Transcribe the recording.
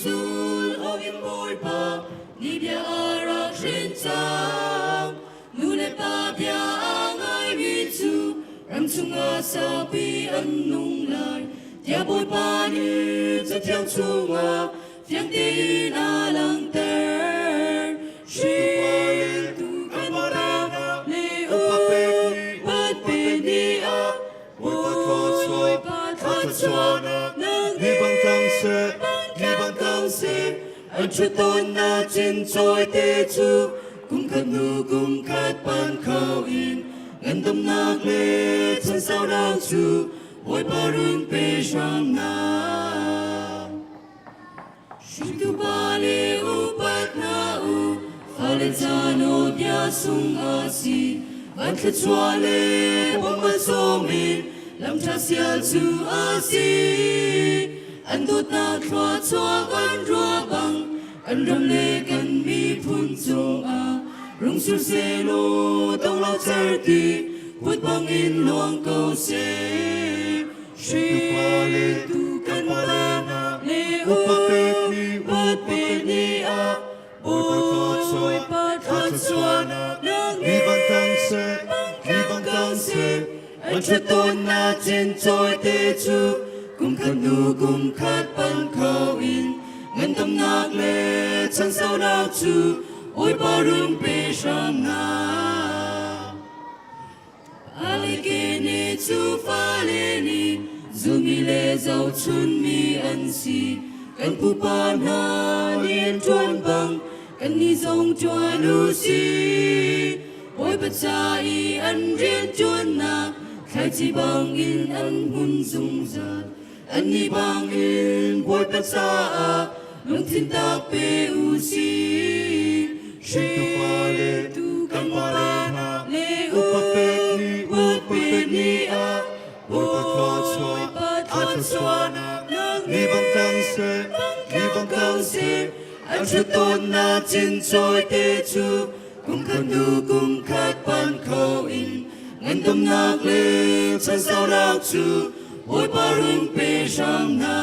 sul ogin boy pa ni dia arak rincang nune pa dia angai bitu ram sunga sapi annung lai dia boy pa ni za tiang sunga tiang tin alang ter shi tu kamara le o pat pe ni a boy pa thot chuana Ni bang tang se anh chưa tôn na trên trôi tê chu cũng khát nu cũng khát ban khâu in ngân tâm nạc lê chân sao đang chu ôi ba rừng pe sang na shi tu ba lê u pat na u pha lê cha no dia sung a si van khát chua lê bom ba so min làm cha xial chu a si anh tốt na khoa cho con rùa bằng anh râm lê cần mi phun chung a rung sur xe lô tông lao char ti quất băng in luang câu xe shi tu cần ba lê u bát bê ni a ôi bát thot xuan nang Ni bang tang se anh chưa tôn na trên trôi tê chu cũng khát nu cũng khát ban khâu in ngân tâm nạc lê chân sao đau chu ôi ba rừng pe sang na ali ke ni chu pha lê ni dù mi lê giàu chun mi ăn si cần pu pan ha niên chuan bằng cần ni dòng chuan nu si ôi bát cha i ăn riêng chuan na khai chi bằng in ăn hun dung dật anh đi bang in boy pat sa a lung tin ta pe u si tu kan pa le u pat pe ni a boy pat so na Ni bang tang se anh chưa tôn na trên trôi tê chu cũng khát nu cũng khát ban khâu in ngân tâm nạc lê chân sao đau chu ôi ba rừng pe sang na